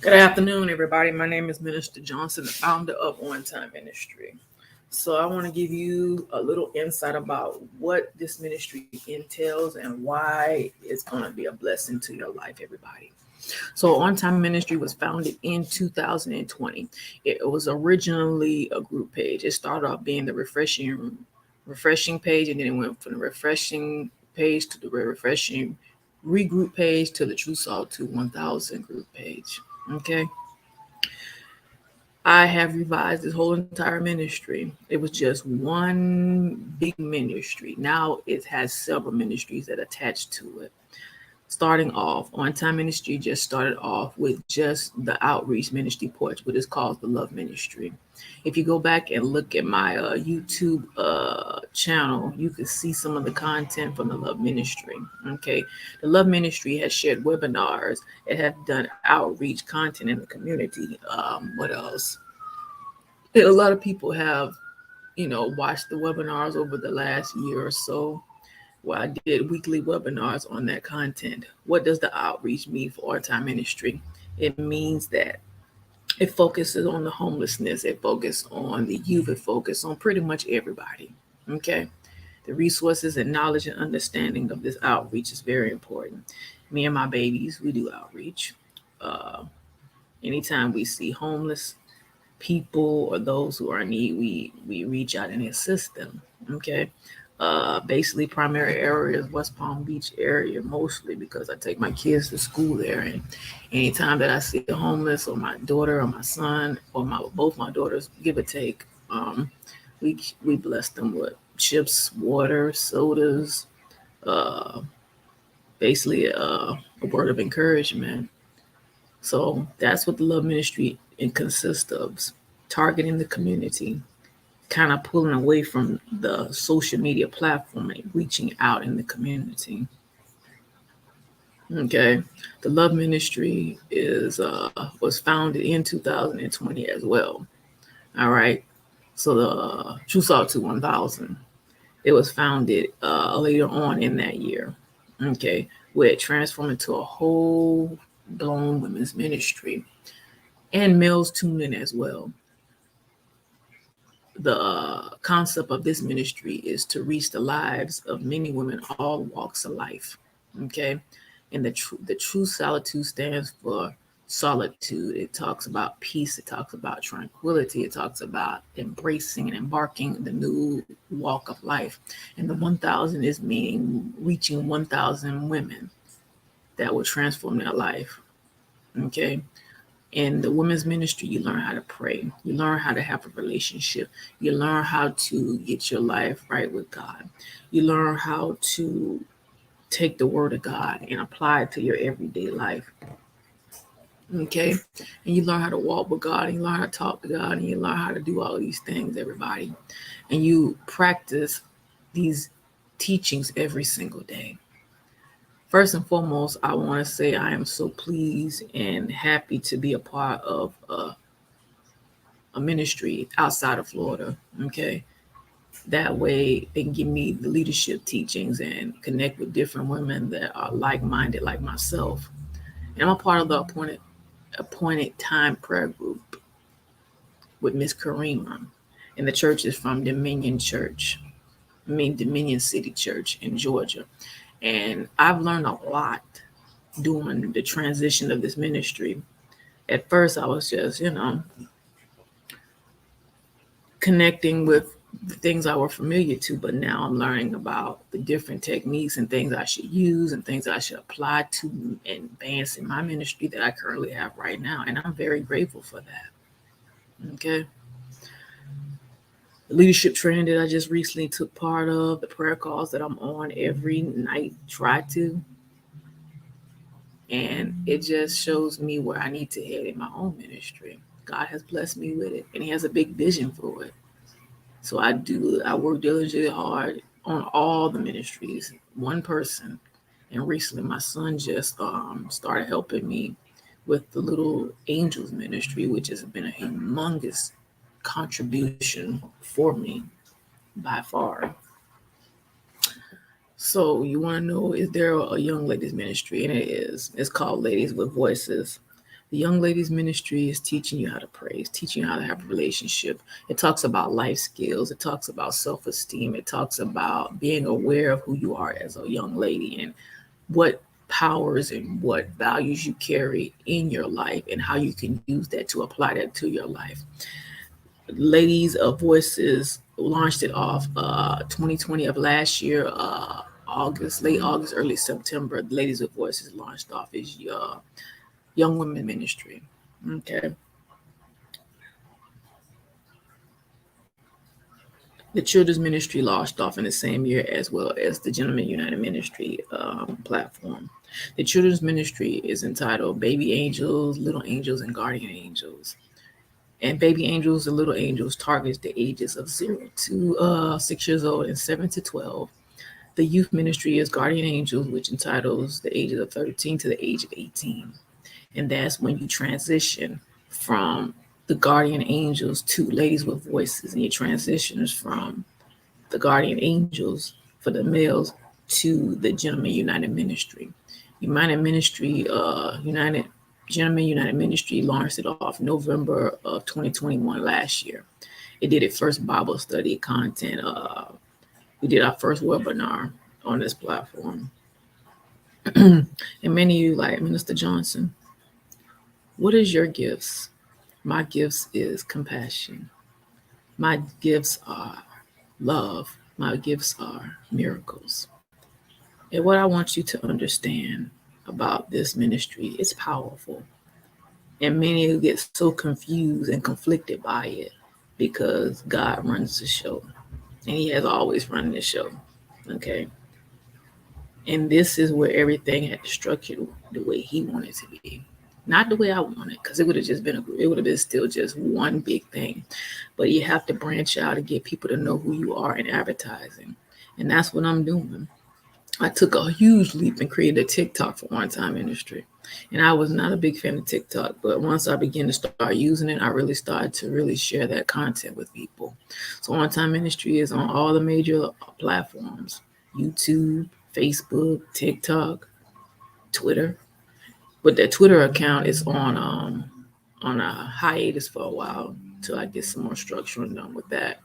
Good afternoon, everybody. My name is Minister Johnson, the founder of On Time Ministry. So, I want to give you a little insight about what this ministry entails and why it's going to be a blessing to your life, everybody. So, On Time Ministry was founded in 2020. It was originally a group page. It started off being the refreshing page, and then it went from the refreshing page to the refreshing regroup page to the True Salt to 1000 group page. Okay. I have revised this whole entire ministry. It was just one big ministry. Now it has several ministries that attach to it. Starting off, On Time Ministry just started off with just the outreach ministry porch, what is called the Love Ministry. If you go back and look at my YouTube channel, you can see some of the content from the Love Ministry. Okay, the Love Ministry has shared webinars. It has done outreach content in the community. What else? A lot of people have, watched the webinars over the last year or so where I did weekly webinars on that content. What does the outreach mean for our time ministry? It means that it focuses on the homelessness, it focuses on the youth, it focuses on pretty much everybody. Okay. The resources and knowledge and understanding of this outreach is very important. Me and my babies, we do outreach. Uh, Anytime we see homeless people or those who are in need, we reach out and assist them. Okay. Basically, primary area is West Palm Beach area mostly because I take my kids to school there. And anytime that I see a homeless or my daughter or my son or my both my daughters, give or take, we bless them with chips, water, sodas, uh, basically a word of encouragement. So that's what the Love Ministry consists of, targeting the community, kind of pulling away from the social media platform and reaching out in the community. Okay, the Love Ministry is was founded in 2020 as well. All right, so the True Salt to 1000, it was founded later on in that year. Okay, where it transformed into a whole blown women's ministry, and males tuned in as well. The concept of this ministry is to reach the lives of many women, all walks of life. Okay, and the true solitude stands for solitude. It talks about peace. It talks about tranquility. It talks about embracing and embarking the new walk of life. And the 1000 is meaning reaching 1000 women that will transform their life. Okay, in the women's ministry, you learn how to pray. You learn how to have a relationship. You learn how to get your life right with God. You learn how to take the word of God and apply it to your everyday life. Okay. And you learn how to walk with God, and you learn how to talk to God, and you learn how to do all these things, everybody. And you practice these teachings every single day. First and foremost, I want to say I am so pleased and happy to be a part of a ministry outside of Florida. Okay. That way they can give me the leadership teachings and connect with different women that are like minded like myself. And I'm a part of the appointed time prayer group with Miss Karima. And the church is from Dominion Church. I mean Dominion City Church in Georgia. And I've learned a lot during the transition of this ministry. At first I was just, connecting with the things I were familiar to, but now I'm learning about the different techniques and things I should use and things I should apply to advance in my ministry that I currently have right now. And I'm very grateful for that. Okay. The leadership training that I just recently took part of, the prayer calls that I'm on every night, try to, and it just shows me where I need to head in my own ministry. God has blessed me with it, and He has a big vision for it. So I work diligently hard on all the ministries, one person. And recently, my son just started helping me with the Little Angels Ministry, which has been a humongous contribution for me by far. So you want to know, is there a young ladies ministry? And it is. It's called Ladies with Voices. The Young Ladies Ministry is teaching you how to pray, it's teaching you how to have a relationship. It talks about life skills, it talks about self-esteem, it talks about being aware of who you are as a young lady and what powers and what values you carry in your life and how you can use that to apply that to your life. Ladies of Voices launched it off 2020 of last year, August, late August, early September. The Ladies of Voices launched off as Young Women Ministry. Okay. The Children's Ministry launched off in the same year as well as the Gentlemen United Ministry platform. The Children's Ministry is entitled Baby Angels, Little Angels, and Guardian Angels. And Baby Angels and Little Angels targets the ages of 0 to 6 years old and 7 to 12. The youth ministry is Guardian Angels, which entitles the ages of 13 to the age of 18. And that's when you transition from the Guardian Angels to Ladies with Voices, and you transitions from the Guardian Angels for the males to the Gentlemen United Ministry. Gentlemen United Ministry launched it off November of 2021 last year. It did its first Bible study content. We did our first webinar on this platform. And many of you like, Minister Johnson, what is your gifts? My gifts is compassion. My gifts are love. My gifts are miracles. And what I want you to understand about this ministry, it's powerful. And many of you get so confused and conflicted by it because God runs the show. And he has always run the show. Okay. And this is where everything had structured the way he wanted it to be. Not the way I wanted, because it would have just been it would have been still just one big thing. But you have to branch out and get people to know who you are in advertising. And that's what I'm doing. I took a huge leap and created a TikTok for On Time Ministry. And I was not a big fan of TikTok, but once I began to start using it, I really started to really share that content with people. So On Time Ministry is on all the major platforms: YouTube, Facebook, TikTok, Twitter. But that Twitter account is on a hiatus for a while till I get some more structure done with that.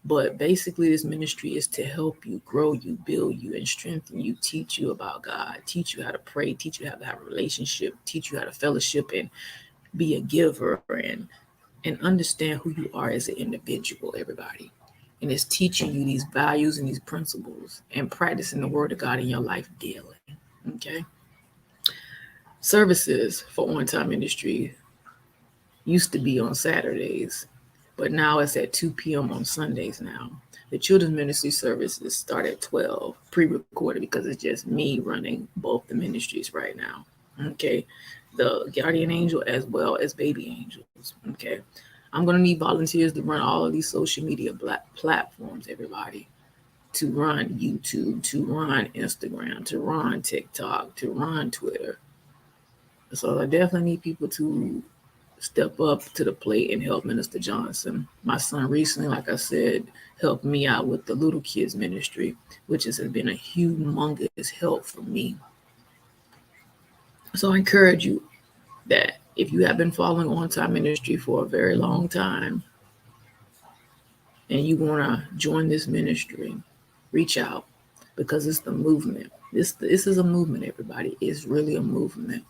But basically, this ministry is to help you, grow you, build you, and strengthen you, teach you about God, teach you how to pray, teach you how to have a relationship, teach you how to fellowship and be a giver and understand who you are as an individual, everybody. And it's teaching you these values and these principles and practicing the word of God in your life daily. Okay. Services for On Time Ministry used to be on Saturdays, but now it's at 2 p.m. on Sundays now. The children's ministry services start at 12, pre-recorded, because it's just me running both the ministries right now. Okay. The Guardian Angel as well as Baby Angels. Okay. I'm going to need volunteers to run all of these social media platforms, everybody. To run YouTube, to run Instagram, to run TikTok, to run Twitter. So I definitely need people to step up to the plate and help Minister Johnson. My son recently, like I said, helped me out with the little kids ministry, which has been a humongous help for me. So I encourage you that if you have been following On Time Ministry for a very long time and you want to join this ministry, reach out, because it's the movement. This is a movement, everybody. It's really a movement.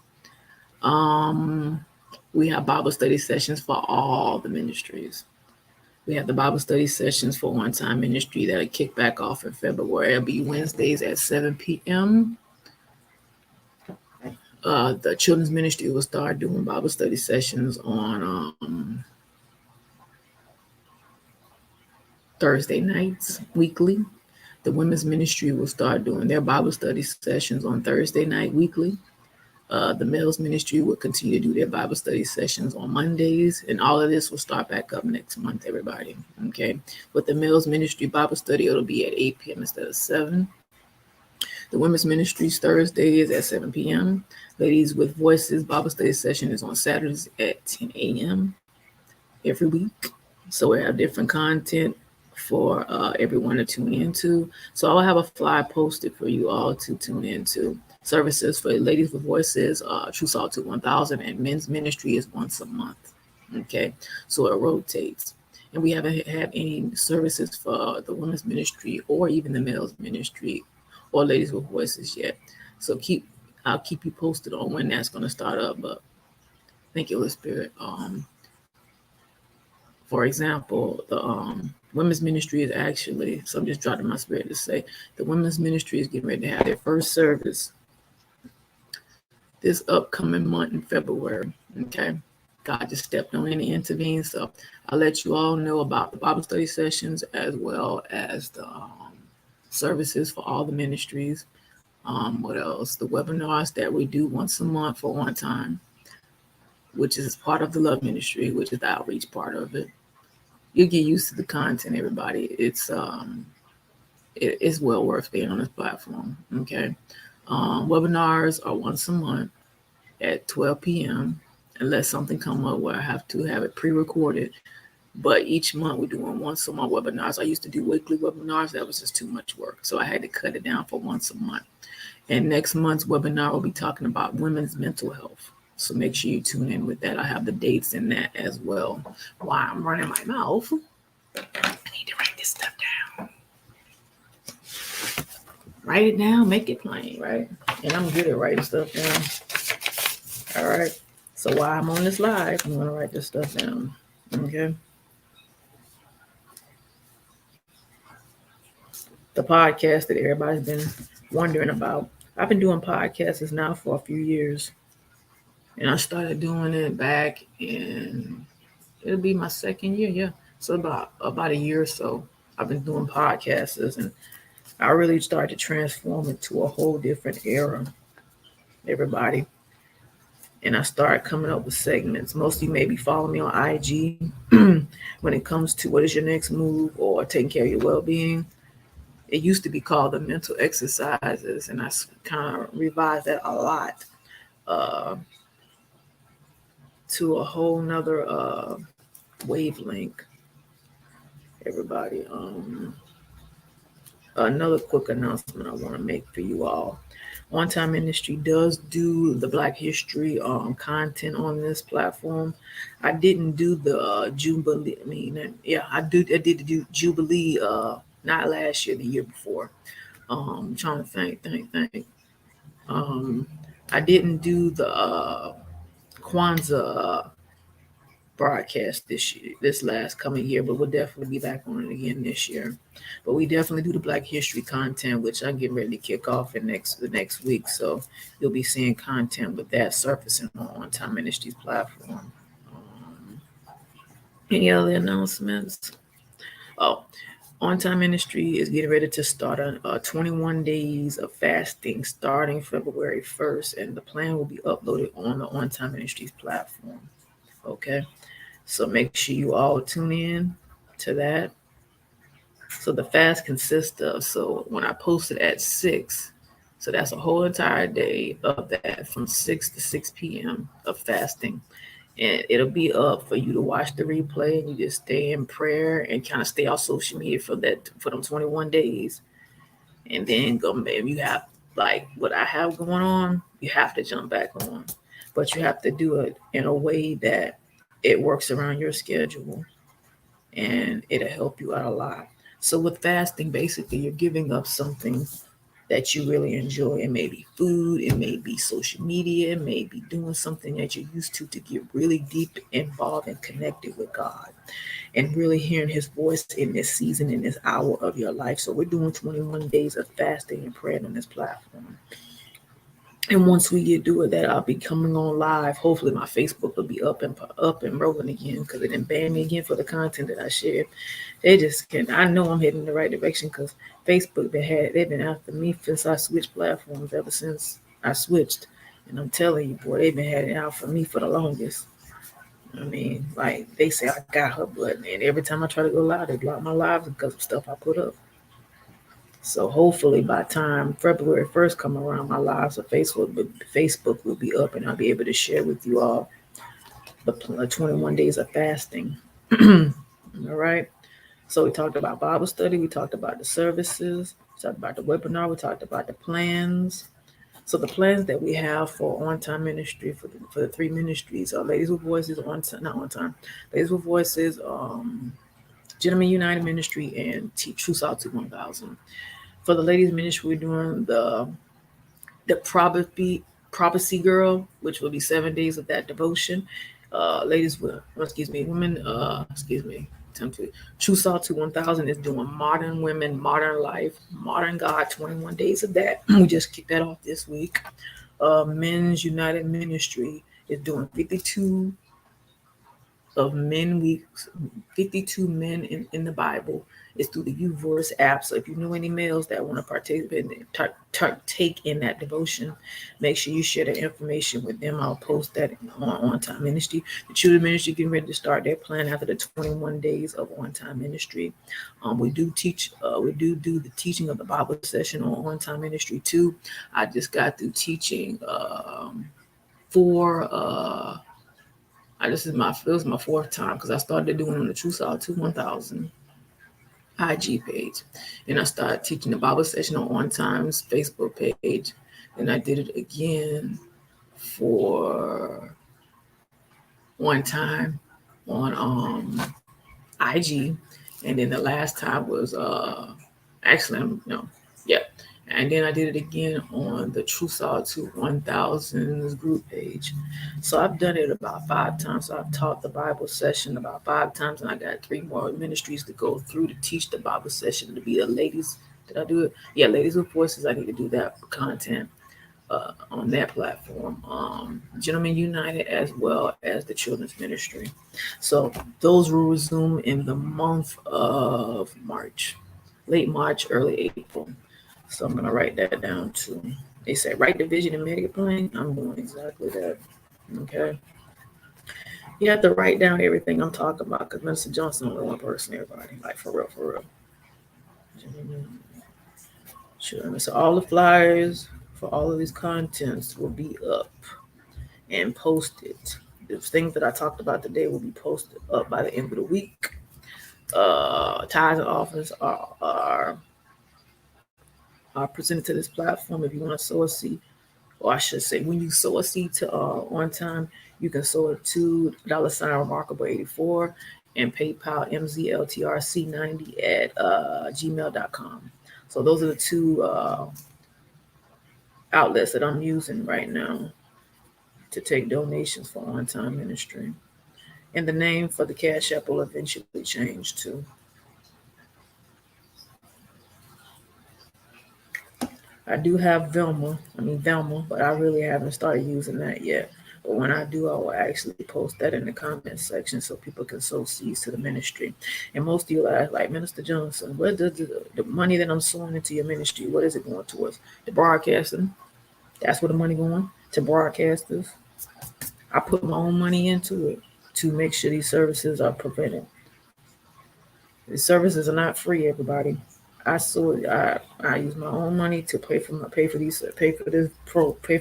We have Bible study sessions for all the ministries. We have the Bible study sessions for On Time Ministry that'll kick back off in February. It'll be Wednesdays at 7 p.m. The children's ministry will start doing Bible study sessions on Thursday nights weekly. The women's ministry will start doing their Bible study sessions on Thursday night weekly. The males ministry will continue to do their Bible study sessions on Mondays, and all of this will start back up next month, everybody. Okay. With the males ministry Bible study, it'll be at 8 p.m. instead of 7. The women's ministry's Thursday is at 7 p.m. Ladies with Voices Bible study session is on Saturdays at 10 a.m. every week. So we have different content for everyone to tune into. So I'll have a flyer posted for you all to tune into. Services for Ladies with Voices, True Solitude 1000, and Men's Ministry is once a month. Okay, so it rotates. And we haven't had any services for the women's ministry or even the male's ministry or Ladies with Voices yet. So I'll keep you posted on when that's going to start up. But thank you, Holy Spirit. For example, the women's ministry is actually, so I'm just dropping my spirit to say, the women's ministry is getting ready to have their first service this upcoming month in February. Okay. God just stepped on and intervened. So I'll let you all know about the Bible study sessions as well as the services for all the ministries. What else? The webinars that we do once a month for one time, which is part of the love ministry, which is the outreach part of it. You get used to the content, everybody. It's well worth being on this platform. Okay. Webinars are once a month at 12 p.m. unless something come up where I have to have it pre-recorded. But each month we're doing once a month webinars. I used to do weekly webinars. That was just too much work. So I had to cut it down for once a month. And next month's webinar will be talking about women's mental health. So make sure you tune in with that. I have the dates in that as well. While I'm running my mouth, I need to write this stuff down. Write it down, make it plain, right? And I'm good at writing stuff down. All right. So while I'm on this live, I'm going to write this stuff down. Okay. The podcast that everybody's been wondering about. I've been doing podcasts now for a few years. And I started doing it back in, it'll be my second year. Yeah. So about a year or so, I've been doing podcasts, and I really started to transform into a whole different era, everybody. And I started coming up with segments. Most of you may be following me on IG when it comes to what is your next move or taking care of your well-being. It used to be called the mental exercises, and I kind of revised that a lot to a whole nother wavelength, everybody. Another quick announcement I want to make for you all. On Time Ministry does do the Black History content on this platform. I didn't do the Jubilee. I did the Jubilee not last year, the year before. I'm trying to think. I didn't do the Kwanzaa broadcast this last coming year, but we'll definitely be back on it again this year. But we definitely do the Black History content, which I'm getting ready to kick off the next week. So you'll be seeing content with that surfacing on Time Ministries platform. Any other announcements? Oh, On Time Ministry is getting ready to start 21 days of fasting starting February 1st, and the plan will be uploaded on the On Time Ministries platform. Okay. So make sure you all tune in to that. So the fast consists of, so when I post it at 6, so that's a whole entire day of that from 6 to 6 p.m. of fasting. And it'll be up for you to watch the replay, and you just stay in prayer and kind of stay off social media for them 21 days. And then if you have like what I have going on, you have to jump back on. But you have to do it in a way that it works around your schedule, and it'll help you out a lot. So with fasting, basically, you're giving up something that you really enjoy. It may be food, it may be social media, it may be doing something that you're used to get really deep involved and connected with God and really hearing his voice in this season, in this hour of your life. So we're doing 21 days of fasting and prayer on this platform. And once we get through that, I'll be coming on live. Hopefully my Facebook will be up and rolling again, because it didn't ban me again for the content that I shared. They just can't. I know I'm heading in the right direction, because Facebook they've been after me since I switched platforms, ever since I switched. And I'm telling you, boy, they've been heading out for me for the longest. I mean, like they say I got her button, and every time I try to go live, they block my lives because of stuff I put up. So hopefully by time February 1st come around, my lives on Facebook will be up, and I'll be able to share with you all the 21 days of fasting. All right. So we talked about Bible study. We talked about the services. We talked about the webinar. We talked about the plans. So the plans that we have for on time ministry for the three ministries are Ladies with Voices on time, not on time, Ladies with Voices, Gentlemen United Ministry, and True South to 1000. For the ladies ministry, we're doing the prophecy girl, which will be 7 days of that devotion. Ladies will, women, True Salt to 1000 is doing modern women, modern life, modern God, 21 days of that. We just kicked that off this week. Men's United Ministry is doing 52 of men weeks, 52 men in the Bible. It's through the YouVerse app. So if you know any males that want to partake in that devotion, make sure you share the information with them. I'll post that on Time Ministry. The Children Ministry getting ready to start their plan after the 21 days of On Time Ministry. We do the teaching of the Bible session on Time Ministry too. I just got through teaching for this was my fourth time because I started doing on the True Salt to 1000 IG page, and I started teaching the Bible session on Time's Facebook page, and I did it again for one time on IG, and then the last time was and then I did it again on the True Salt to 1000's group page. So I've done it about 5 times. So I've taught the Bible session about 5 times, and I got 3 more ministries to go through to teach the Bible session to be the ladies. Did I do it? Yeah, Ladies with Voices. I need to do that content on that platform. Gentlemen United as well as the Children's Ministry. So those will resume in the month of March, late March, early April. So I'm going to write that down too. They say write the vision and make it plain. I'm doing exactly that. Okay. You have to write down everything I'm talking about because Mr. Johnson only one person, everybody. Like for real. Sure. So all the flyers for all of these contents will be up and posted. The things that I talked about today will be posted up by the end of the week. Tithes and offerings are presented to this platform. If you want to sow a seed, or I should say, when you sow a seed to On Time, you can sow it to $remarkable84 and PayPal MZLTRC90 at gmail.com. So those are the 2 outlets that I'm using right now to take donations for On Time Ministry. And the name for the Cash App will eventually change too. I do have Velma, but I really haven't started using that yet. But when I do, I will actually post that in the comment section so people can sow seeds to the ministry. And most of you are like, Minister Johnson, what does the money that I'm sowing into your ministry, what is it going towards? The broadcasting. That's where the money going, to broadcasters. I put my own money into it to make sure these services are prevented. The services are not free, everybody. I use my own money to pay for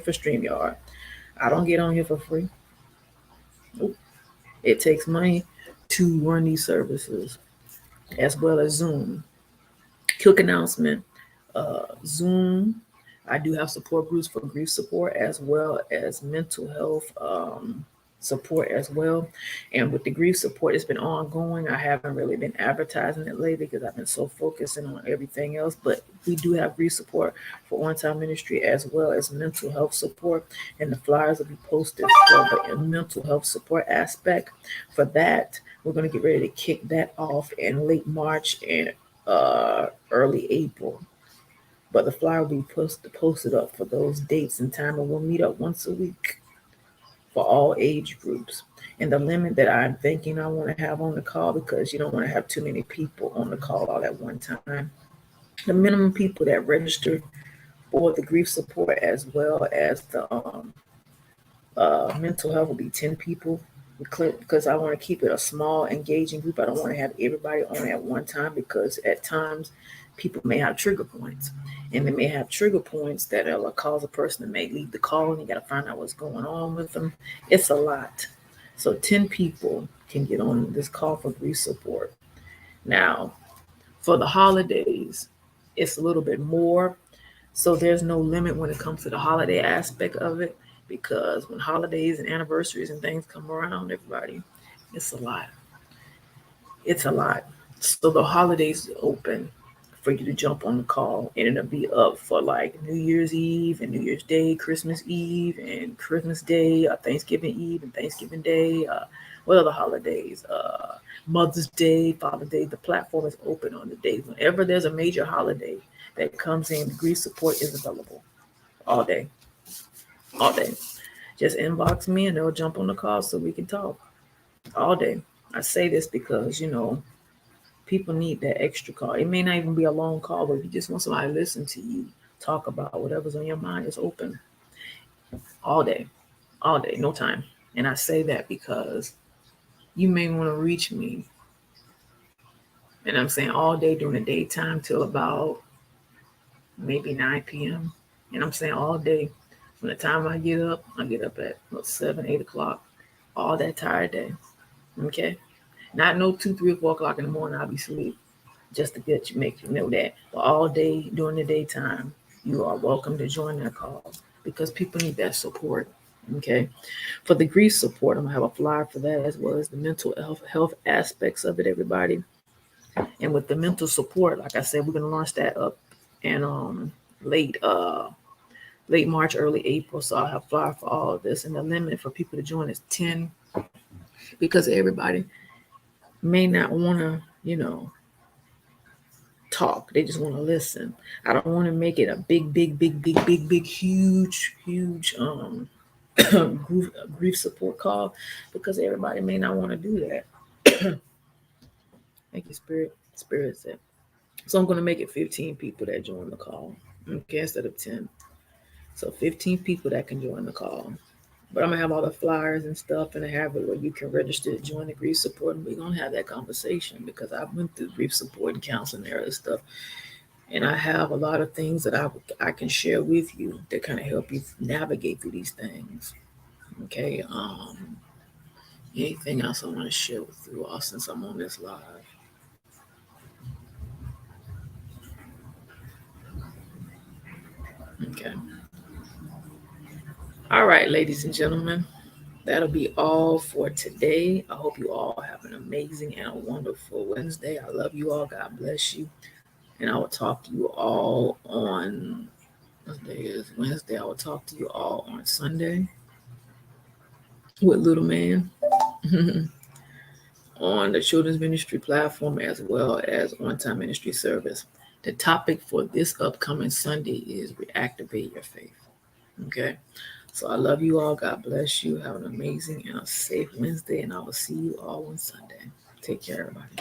StreamYard. I don't get on here for free. Nope. It takes money to run these services, as well as Zoom. Quick announcement: Zoom. I do have support groups for grief support as well as mental health support as well. And with the grief support, it's been ongoing. I haven't really been advertising it lately because I've been so focusing on everything else. But we do have grief support for On Time Ministry as well as mental health support. And the flyers will be posted for the mental health support aspect. For that, we're going to get ready to kick that off in late March and early April. But the flyer will be posted up for those dates and time, and we'll meet up once a week for all age groups. And the limit that I'm thinking I want to have on the call, because you don't want to have too many people on the call all at one time. The minimum people that register for the grief support as well as the mental health will be 10 people. Because I want to keep it a small, engaging group. I don't want to have everybody on at one time because at times people may have trigger points. And they may have trigger points that will cause a person to may leave the call, and you got to find out what's going on with them. It's a lot. So 10 people can get on this call for grief support. Now, for the holidays, it's a little bit more. So there's no limit when it comes to the holiday aspect of it, because when holidays and anniversaries and things come around, everybody, it's a lot. It's a lot. So the holidays open for you to jump on the call, and it'll be up for like New Year's Eve and New Year's Day, Christmas Eve and Christmas Day, Thanksgiving Eve and Thanksgiving Day. What other holidays? Mother's Day, Father's Day. The platform is open on the days. Whenever there's a major holiday that comes in, grief support is available all day, all day. Just inbox me and they'll jump on the call so we can talk all day. I say this because, people need that extra call. It may not even be a long call, but if you just want somebody to listen to you talk about whatever's on your mind, it's open all day, no time. And I say that because you may want to reach me, and I'm saying all day during the daytime till about maybe 9 p.m. And I'm saying all day from the time I get up at 7, 8 o'clock, all that tired day. Okay. Not no 2, 3, or 4 o'clock in the morning, I'll be asleep. Just to get you, make you know that. But all day during the daytime, you are welcome to join that call because people need that support. Okay. For the grief support, I'm gonna have a flyer for that, as well as the mental health aspects of it, everybody. And with the mental support, like I said, we're gonna launch that up in late late March, early April. So I'll have a flyer for all of this. And the limit for people to join is 10, because everybody may not wanna, talk. They just want to listen. I don't want to make it a big, huge grief support call, because everybody may not want to do that. Thank you, Spirit. Spirit said. So I'm going to make it 15 people that join the call. Okay, instead of 10. So 15 people that can join the call. But I'm gonna have all the flyers and stuff, and I have it where you can register to join the grief support, and we're gonna have that conversation, because I went through grief support and counseling area stuff. And I have a lot of things that I can share with you that kind of help you navigate through these things. Okay. Anything else I want to share with you all since I'm on this live? Okay. All right, ladies and gentlemen, that'll be all for today. I hope you all have an amazing and a wonderful Wednesday. I love you all. God bless you. And I will talk to you all on, what day is Wednesday? I will talk to you all on Sunday with Little Man on the Children's Ministry platform, as well as On Time Ministry Service. The topic for this upcoming Sunday is Reactivate Your Faith. Okay. So I love you all. God bless you. Have an amazing and a safe Wednesday, and I will see you all on Sunday. Take care, everybody.